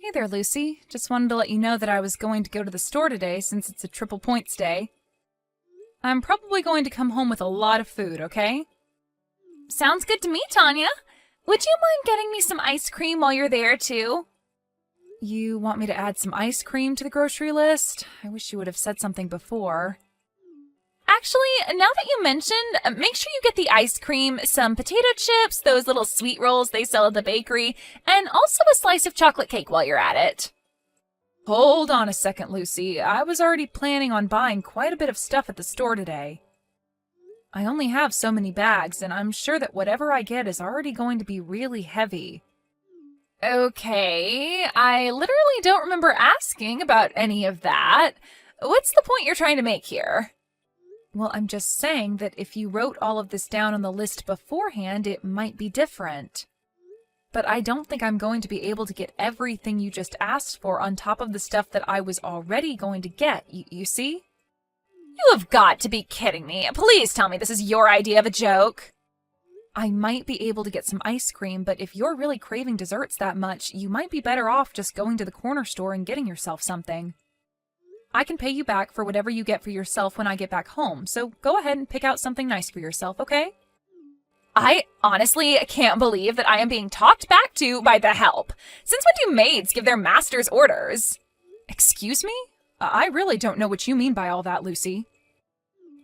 Hey there, Lucy. Just wanted to let you know that I was going to go to the store today since it's a triple points day. I'm probably going to come home with a lot of food, okay? Sounds good to me, Tanya. Would you mind getting me some ice cream while you're there, too? You want me to add some ice cream to the grocery list? I wish you would have said something before. Actually, now that you mentioned, make sure you get the ice cream, some potato chips, those little sweet rolls they sell at the bakery, and also a slice of chocolate cake while you're at it. Hold on a second, Lucy. I was already planning on buying quite a bit of stuff at the store today. I only have so many bags, and I'm sure that whatever I get is already going to be really heavy. Okay, I literally don't remember asking about any of that. What's the point you're trying to make here? Well, I'm just saying that if you wrote all of this down on the list beforehand, it might be different. But I don't think I'm going to be able to get everything you just asked for on top of the stuff that I was already going to get, you see? You have got to be kidding me. Please tell me this is your idea of a joke. I might be able to get some ice cream, but if you're really craving desserts that much, you might be better off just going to the corner store and getting yourself something. I can pay you back for whatever you get for yourself when I get back home, so go ahead and pick out something nice for yourself, okay? I honestly can't believe that I am being talked back to by the help. Since when do maids give their masters orders? Excuse me? I really don't know what you mean by all that, Lucy.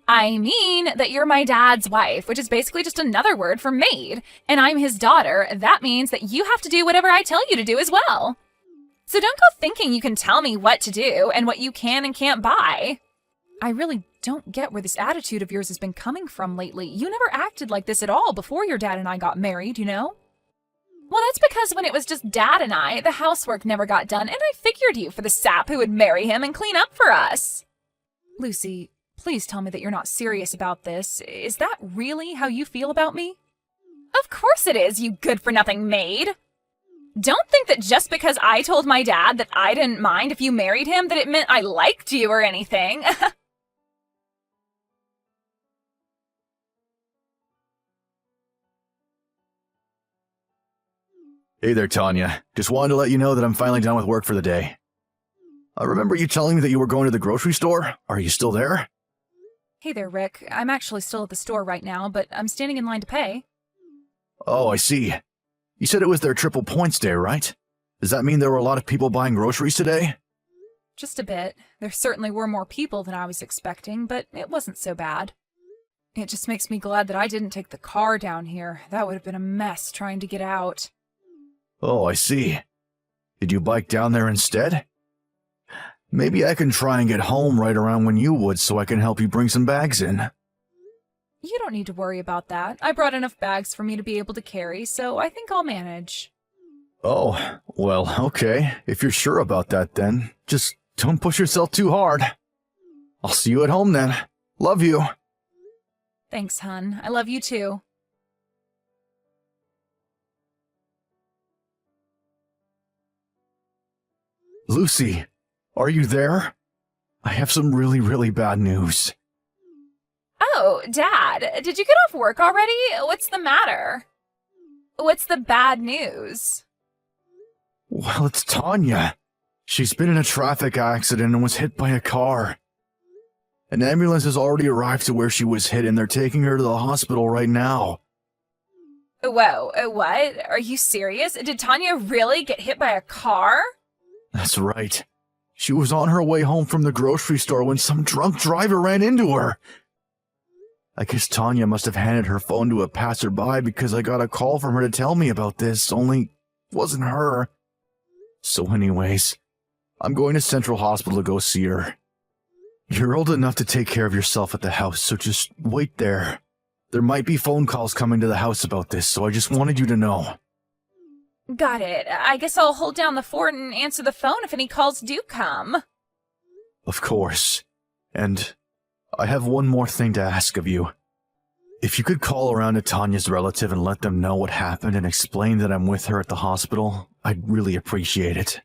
I mean that you're my dad's wife, which is basically just another word for maid, and I'm his daughter. That means that you have to do whatever I tell you to do as well. So don't go thinking you can tell me what to do and what you can and can't buy. I really don't get where this attitude of yours has been coming from lately. You never acted like this at all before your dad and I got married, you know? Well, that's because when it was just Dad and I, the housework never got done, and I figured you for the sap who would marry him and clean up for us. Lucy, please tell me that you're not serious about this. Is that really how you feel about me? Of course it is, you good-for-nothing maid. Don't think that just because I told my dad that I didn't mind if you married him that it meant I liked you or anything. Hey there, Tanya. Just wanted to let you know that I'm finally done with work for the day. I remember you telling me that you were going to the grocery store. Are you still there? Hey there, Rick. I'm actually still at the store right now, but I'm standing in line to pay. Oh, I see. You said it was their triple points day, right? Does that mean there were a lot of people buying groceries today? Just a bit. There certainly were more people than I was expecting, but it wasn't so bad. It just makes me glad that I didn't take the car down here. That would have been a mess trying to get out. Oh, I see. Did you bike down there instead? Maybe I can try and get home right around when you would so I can help you bring some bags in. You don't need to worry about that. I brought enough bags for me to be able to carry, so I think I'll manage. Oh, well, okay. If you're sure about that, then just don't push yourself too hard. I'll see you at home then. Love you. Thanks, hun. I love you too. Lucy, are you there? I have some really bad news. Oh, Dad, did you get off work already? What's the matter? What's the bad news? Well, it's Tanya. She's been in a traffic accident and was hit by a car. An ambulance has already arrived to where she was hit and they're taking her to the hospital right now. Whoa, what? Are you serious? Did Tanya really get hit by a car? That's right. She was on her way home from the grocery store when some drunk driver ran into her. I guess Tanya must have handed her phone to a passerby because I got a call from her to tell me about this, only it wasn't her. So anyways, I'm going to Central Hospital to go see her. You're old enough to take care of yourself at the house, so just wait there. There might be phone calls coming to the house about this, so I just wanted you to know. Got it. I guess I'll hold down the fort and answer the phone if any calls do come. Of course. And I have one more thing to ask of you. If you could call around to Tanya's relative and let them know what happened and explain that I'm with her at the hospital, I'd really appreciate it.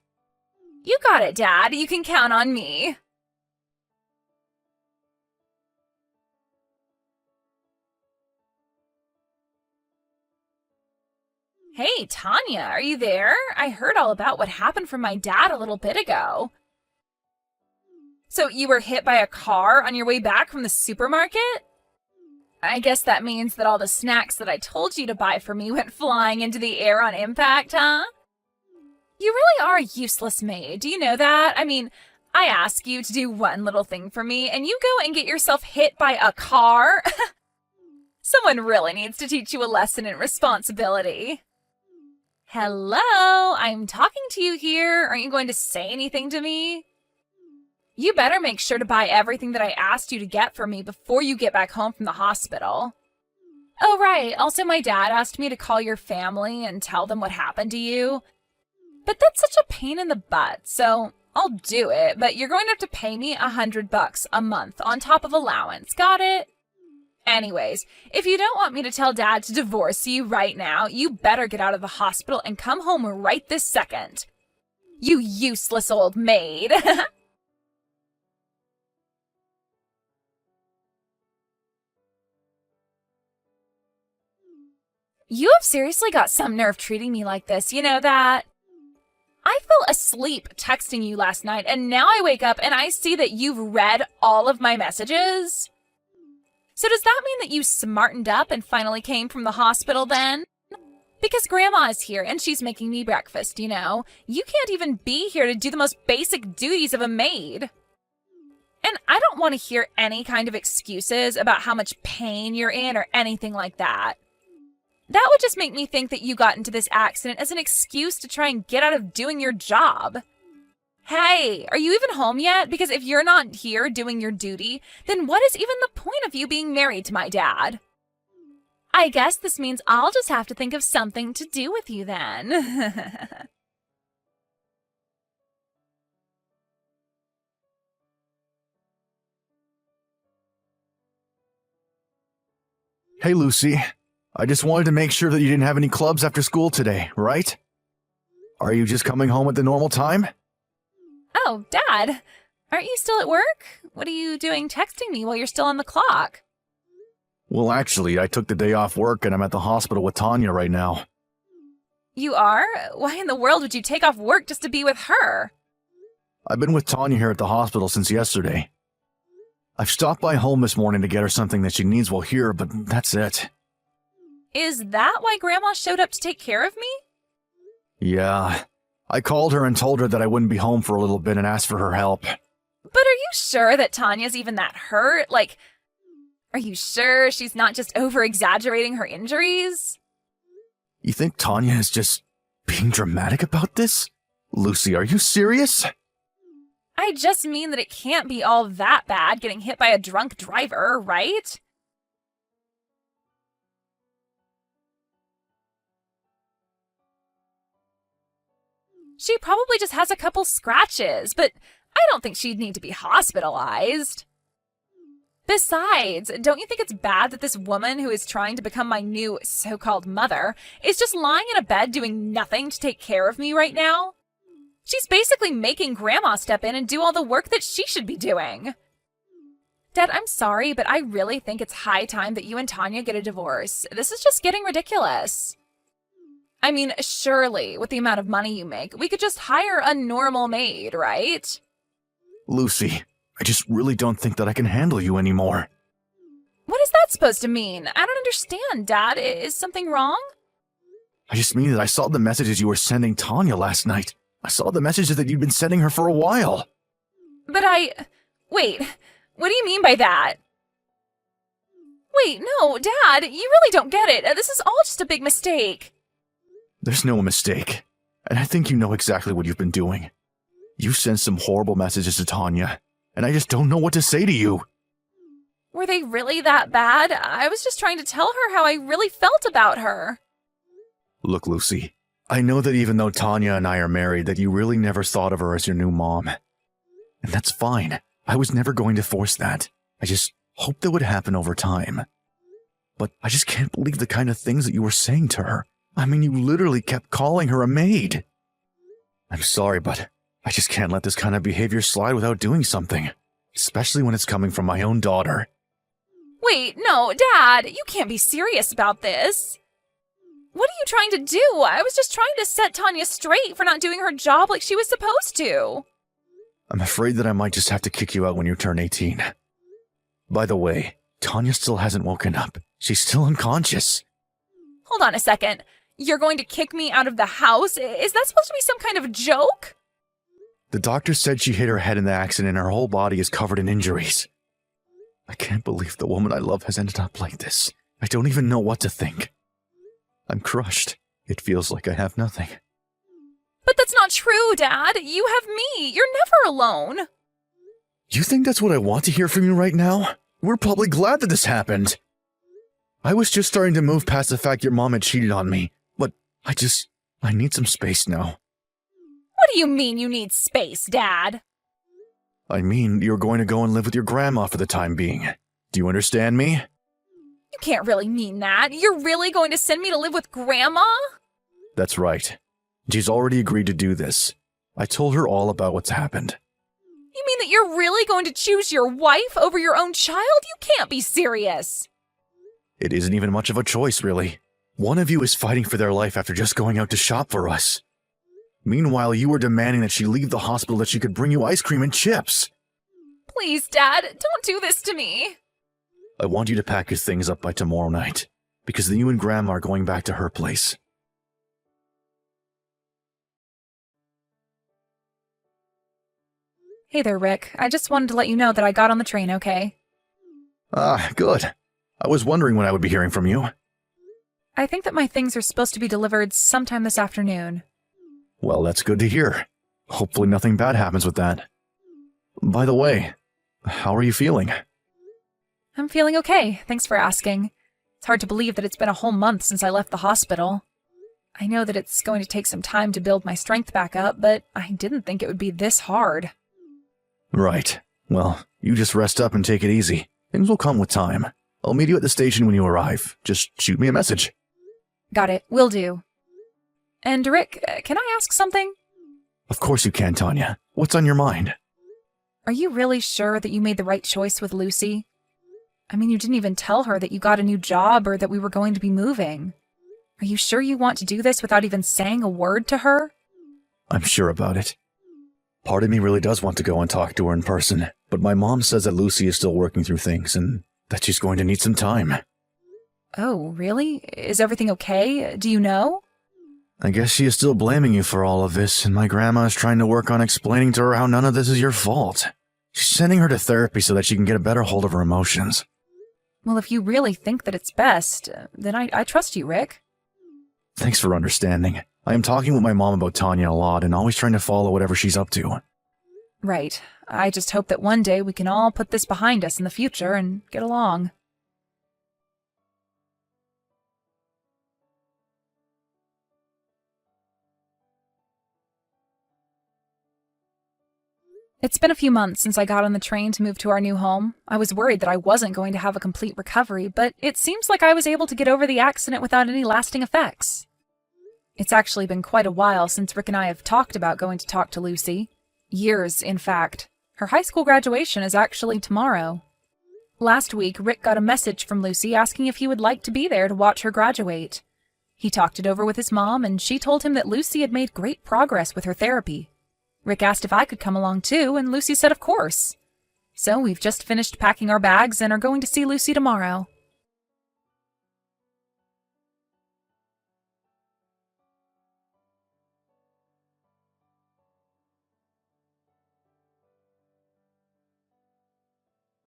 You got it, Dad. You can count on me. Hey, Tanya, are you there? I heard all about what happened from my dad a little bit ago. So you were hit by a car on your way back from the supermarket? I guess that means that all the snacks that I told you to buy for me went flying into the air on impact, huh? You really are a useless maid. Do you know that? I mean, I ask you to do one little thing for me, and you go and get yourself hit by a car? Someone really needs to teach you a lesson in responsibility. Hello, I'm talking to you here. Aren't you going to say anything to me? You better make sure to buy everything that I asked you to get for me before you get back home from the hospital. Oh, right. Also, my dad asked me to call your family and tell them what happened to you. But that's such a pain in the butt, so I'll do it, but you're going to have to pay me $100 a month on top of allowance. Got it? Anyways, if you don't want me to tell Dad to divorce you right now, you better get out of the hospital and come home right this second. You useless old maid. You have seriously got some nerve treating me like this, you know that? I fell asleep texting you last night, and now I wake up and I see that you've read all of my messages. So does that mean that you smartened up and finally came from the hospital then? Because Grandma is here and she's making me breakfast, you know. You can't even be here to do the most basic duties of a maid. And I don't want to hear any kind of excuses about how much pain you're in or anything like that. That would just make me think that you got into this accident as an excuse to try and get out of doing your job. Hey, are you even home yet? Because if you're not here doing your duty, then what is even the point of you being married to my dad? I guess this means I'll just have to think of something to do with you then. Hey, Lucy. I just wanted to make sure that you didn't have any clubs after school today, right? Are you just coming home at the normal time? Oh, Dad, aren't you still at work? What are you doing texting me while you're still on the clock? Well, actually, I took the day off work and I'm at the hospital with Tanya right now. You are? Why in the world would you take off work just to be with her? I've been with Tanya here at the hospital since yesterday. I've stopped by home this morning to get her something that she needs while here, but that's it. Is that why Grandma showed up to take care of me? Yeah. I called her and told her that I wouldn't be home for a little bit and asked for her help. But are you sure that Tanya's even that hurt? Like, are you sure she's not just over-exaggerating her injuries? You think Tanya is just being dramatic about this? Lucy, are you serious? I just mean that it can't be all that bad getting hit by a drunk driver, right? She probably just has a couple scratches, but I don't think she'd need to be hospitalized. Besides, don't you think it's bad that this woman who is trying to become my new so-called mother is just lying in a bed doing nothing to take care of me right now? She's basically making Grandma step in and do all the work that she should be doing. Dad, I'm sorry, but I really think it's high time that you and Tanya get a divorce. This is just getting ridiculous. I mean, surely, with the amount of money you make, we could just hire a normal maid, right? Lucy, I just really don't think that I can handle you anymore. What is that supposed to mean? I don't understand, Dad. Is something wrong? I just mean that I saw the messages you were sending Tanya last night. I saw the messages that you'd been sending her for a while. But wait, what do you mean by that? Wait, no, Dad, you really don't get it. This is all just a big mistake. There's no mistake. And I think you know exactly what you've been doing. You sent some horrible messages to Tanya, and I just don't know what to say to you. Were they really that bad? I was just trying to tell her how I really felt about her. Look, Lucy, I know that even though Tanya and I are married, that you really never thought of her as your new mom. And that's fine. I was never going to force that. I just hoped that would happen over time. But I just can't believe the kind of things that you were saying to her. I mean, you literally kept calling her a maid. I'm sorry, but I just can't let this kind of behavior slide without doing something. Especially when it's coming from my own daughter. Wait, no, Dad, you can't be serious about this. What are you trying to do? I was just trying to set Tanya straight for not doing her job like she was supposed to. I'm afraid that I might just have to kick you out when you turn 18. By the way, Tanya still hasn't woken up. She's still unconscious. Hold on a second. You're going to kick me out of the house? Is that supposed to be some kind of joke? The doctor said she hit her head in the accident and her whole body is covered in injuries. I can't believe the woman I love has ended up like this. I don't even know what to think. I'm crushed. It feels like I have nothing. But that's not true, Dad. You have me. You're never alone. You think that's what I want to hear from you right now? We're probably glad that this happened. I was just starting to move past the fact your mom had cheated on me, but I need some space now. What do you mean you need space, Dad? I mean, you're going to go and live with your grandma for the time being. Do you understand me? You can't really mean that. You're really going to send me to live with Grandma? That's right. She's already agreed to do this. I told her all about what's happened. You mean that you're really going to choose your wife over your own child? You can't be serious. It isn't even much of a choice, really. One of you is fighting for their life after just going out to shop for us. Meanwhile, you were demanding that she leave the hospital that she could bring you ice cream and chips. Please, Dad, don't do this to me. I want you to pack your things up by tomorrow night, because then you and Grandma are going back to her place. Hey there, Rick. I just wanted to let you know that I got on the train, okay? Ah, good. I was wondering when I would be hearing from you. I think that my things are supposed to be delivered sometime this afternoon. Well, that's good to hear. Hopefully nothing bad happens with that. By the way, how are you feeling? I'm feeling okay, thanks for asking. It's hard to believe that it's been a whole month since I left the hospital. I know that it's going to take some time to build my strength back up, but I didn't think it would be this hard. Right. Well, you just rest up and take it easy. Things will come with time. I'll meet you at the station when you arrive. Just shoot me a message. Got it, will do. And Rick, can I ask something? Of course you can, Tanya. What's on your mind? Are you really sure that you made the right choice with Lucy? I mean, you didn't even tell her that you got a new job or that we were going to be moving. Are you sure you want to do this without even saying a word to her? I'm sure about it. Part of me really does want to go and talk to her in person, but my mom says that Lucy is still working through things and that she's going to need some time. Oh, really? Is everything okay? Do you know? I guess she is still blaming you for all of this, and my grandma is trying to work on explaining to her how none of this is your fault. She's sending her to therapy so that she can get a better hold of her emotions. Well, if you really think that it's best, then I trust you, Rick. Thanks for understanding. I am talking with my mom about Tanya a lot and always trying to follow whatever she's up to. Right. I just hope that one day we can all put this behind us in the future and get along. It's been a few months since I got on the train to move to our new home. I was worried that I wasn't going to have a complete recovery, but it seems like I was able to get over the accident without any lasting effects. It's actually been quite a while since Rick and I have talked about going to talk to Lucy. Years, in fact. Her high school graduation is actually tomorrow. Last week, Rick got a message from Lucy asking if he would like to be there to watch her graduate. He talked it over with his mom, and she told him that Lucy had made great progress with her therapy. Rick asked if I could come along too, and Lucy said of course. So we've just finished packing our bags and are going to see Lucy tomorrow.